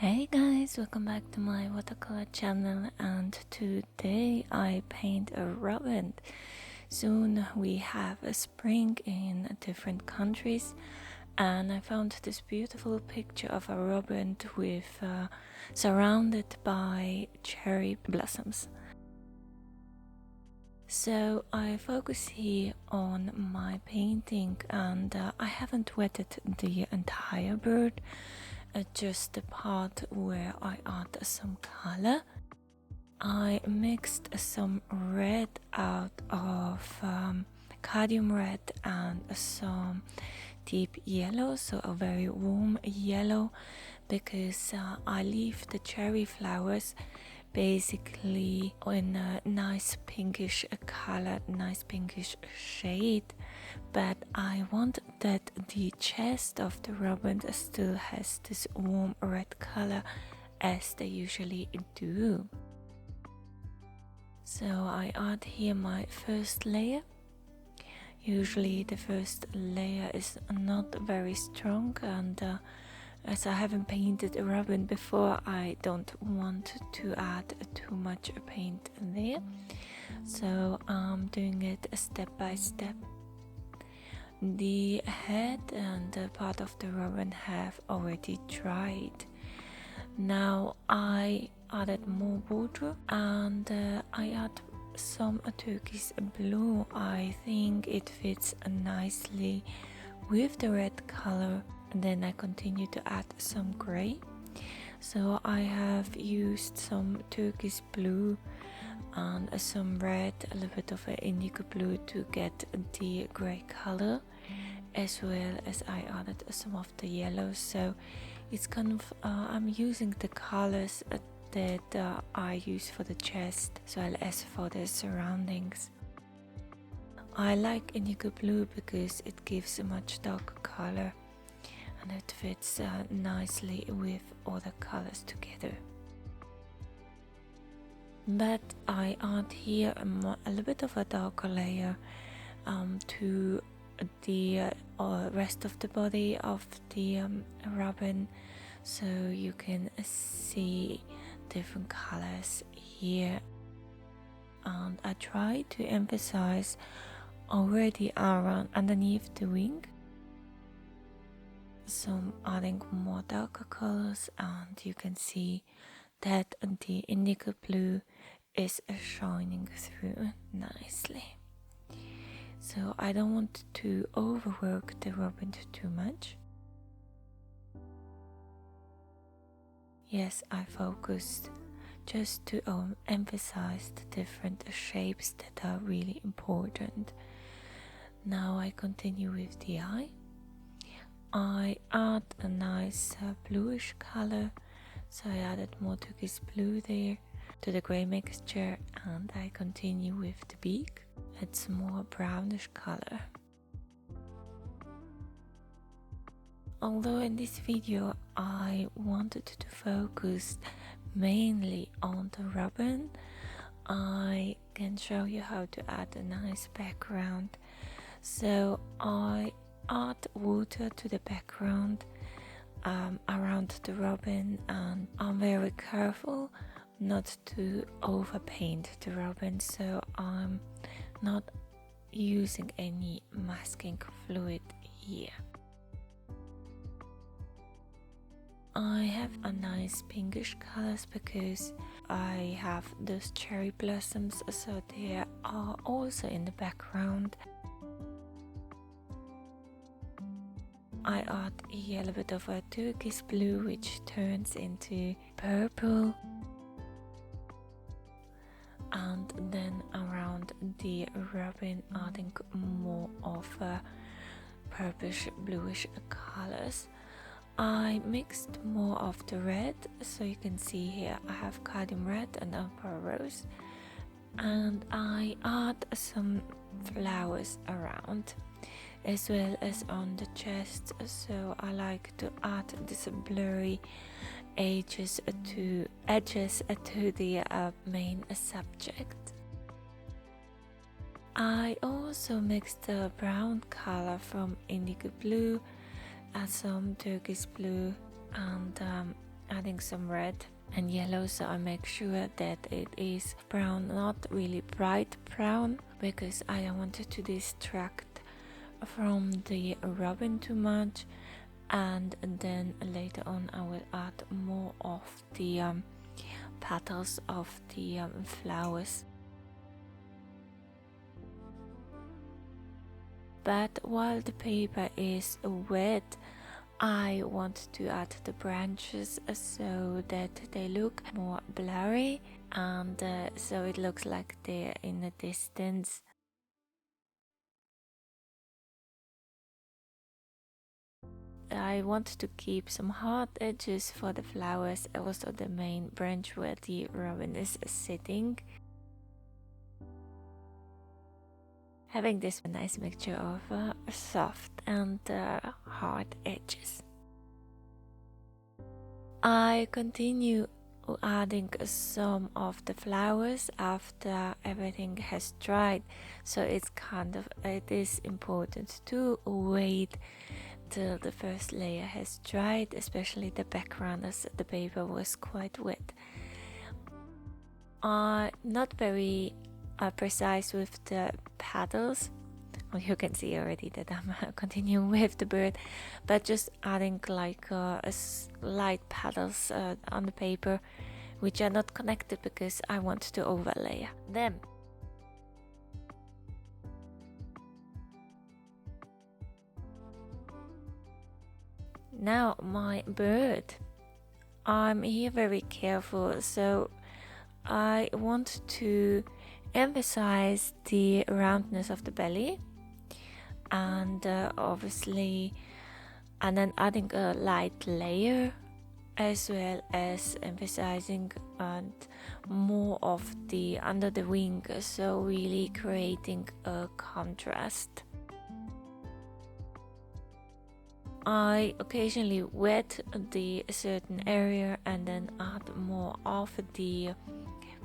Hey guys, welcome back to my watercolor channel, and today I paint a robin. Soon we have a spring in different countries, and I found this beautiful picture of a robin with surrounded by cherry blossoms. So I focus here on my painting, and I haven't wetted the entire bird, just the part where I add some color. I mixed some red out of cadmium red and some deep yellow, so a very warm yellow, because I leave the cherry flowers basically in a nice pinkish color, nice pinkish shade, but I want that the chest of the robin still has this warm red color as they usually do. So I add here my first layer. Usually the first layer is not very strong, and as I haven't painted a robin before, I don't want to add too much paint there. So I'm doing it step by step. The head and the part of the robin have already dried. Now I added more border, and I add some turquoise blue. I think it fits nicely with the red color. And then I continue to add some gray. So I have used some turquoise blue and some red, a little bit of an indigo blue to get the gray color, as well as I added some of the yellow. So it's kind of I'm using the colors that I use for the chest as well as for the surroundings. I like indigo blue because it gives a much darker color, and it fits nicely with all the colors together. But I add here a little bit of a darker layer to the rest of the body of the robin, so you can see different colors here. And I try to emphasize already around underneath the wing. So I'm adding more darker colors, and you can see that the indigo blue is shining through nicely. So I don't want to overwork the robin too much. Yes, I focused just to emphasize the different shapes that are really important. Now I continue with the eye. I add a nice bluish color, so I added more turquoise blue there to the gray mixture, and I continue with the beak. It's more brownish color. Although in this video I wanted to focus mainly on the robin, I can show you how to add a nice background. So I add water to the background around the robin, and I'm very careful not to overpaint the robin, so I'm not using any masking fluid here. I have a nice pinkish colors because I have those cherry blossoms, so they are also in the background. I add a little bit of a turquoise blue, which turns into purple, and then around the robin adding more of a purplish bluish colors. I mixed more of the red, so you can see here I have cadmium red and opal rose, and I add some flowers around as well as on the chest. So I like to add this blurry edges to the main subject. I also mixed the brown color from indigo blue, add some turquoise blue, and adding some red and yellow, so I make sure that it is brown, not really bright brown, because I don't want it to distract from the robin too much. And then later on I will add more of the petals of the flowers. But while the paper is wet, I want to add the branches so that they look more blurry, and so it looks like they're in the distance. I want to keep some hard edges for the flowers, also the main branch where the robin is sitting. Having this nice mixture of soft and hard edges. I continue adding some of the flowers after everything has dried, so it is important to wait till the first layer has dried, especially the background, as the paper was quite wet. Not very precise with the petals. Well, you can see already that I'm continuing with the bird, but just adding like light petals on the paper, which are not connected because I want to overlay them. Now my bird. I'm here very careful, so I want to emphasize the roundness of the belly, and obviously, and then adding a light layer, as well as emphasizing and more of the under the wing, so really creating a contrast. I occasionally wet the certain area and then add more of the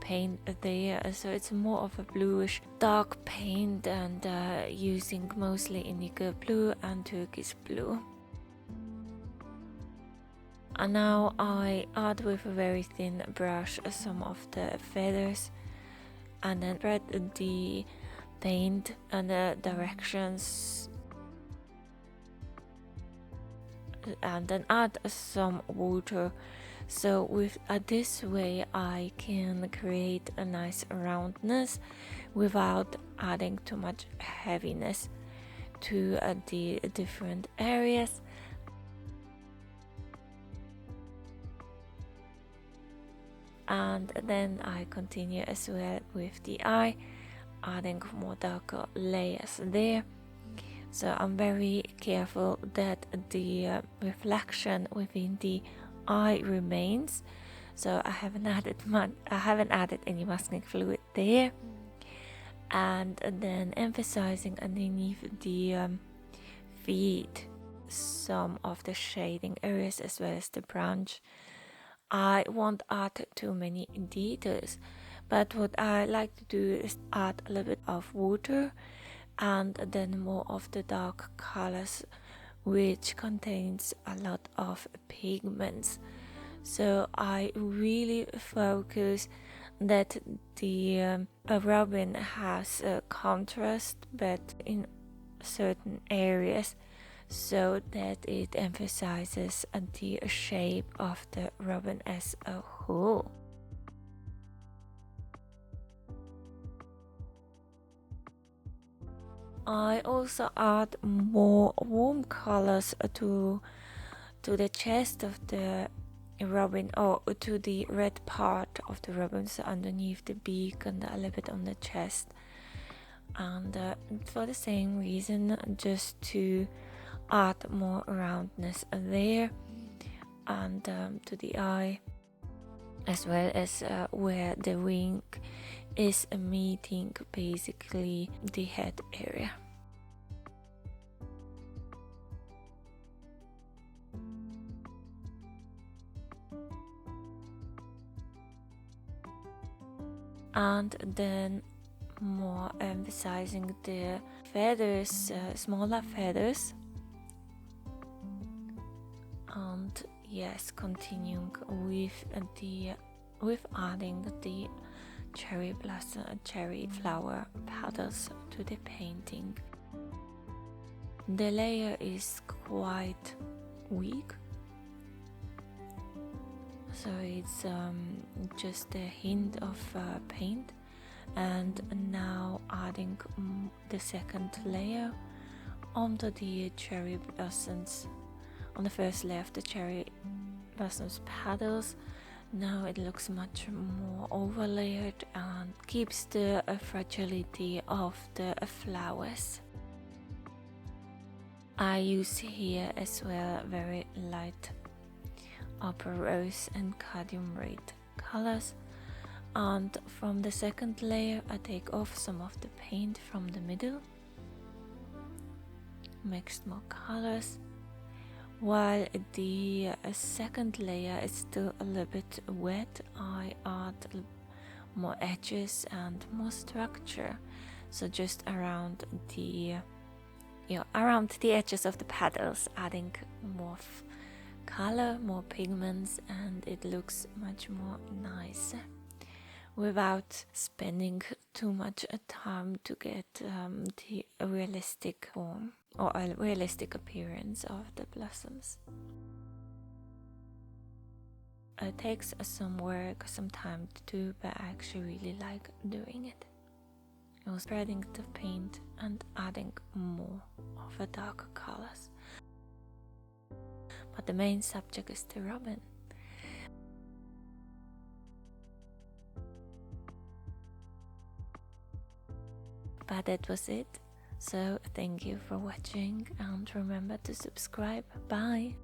paint there, so it's more of a bluish dark paint, and using mostly indigo blue and turquoise blue. And now I add with a very thin brush some of the feathers, and then spread the paint and the directions, and then add some water. So with this way I can create a nice roundness without adding too much heaviness to the different areas. And then I continue as well with the eye, adding more darker layers there. So I'm very careful that the reflection within the eye remains. So I haven't added any masking fluid there. And then emphasizing underneath the feet some of the shading areas as well as the branch. I won't add too many details, but what I like to do is add a little bit of water and then more of the dark colors, which contains a lot of pigments. So I really focus that the robin has a contrast, but in certain areas, so that it emphasizes the shape of the robin as a whole. I also add more warm colors to the chest of the robin, or to the red part of the robin, so underneath the beak and a little bit on the chest. And for the same reason, just to add more roundness there, and to the eye, as well as where the wing is meeting basically the head area. And then more emphasizing the feathers, smaller feathers, and yes, continuing with adding the cherry flower petals to the painting. The layer is quite weak, so it's just a hint of paint. And now adding the second layer onto the cherry blossoms, on the first layer of the cherry blossoms petals. Now it looks much more overlayered and keeps the fragility of the flowers. I use here as well very light upper rose and cadmium red colors, and from the second layer I take off some of the paint from the middle, mixed more colors. While the second layer is still a little bit wet, I add more edges and more structure, so just around the edges of the petals, adding more color, more pigments, and it looks much more nicer without spending too much time to get the realistic form or a realistic appearance of the blossoms. It takes some work, some time to do, but I actually really like doing it. I was spreading the paint and adding more of the darker colors. But the main subject is the robin. But that was it. So thank you for watching and remember to subscribe. Bye!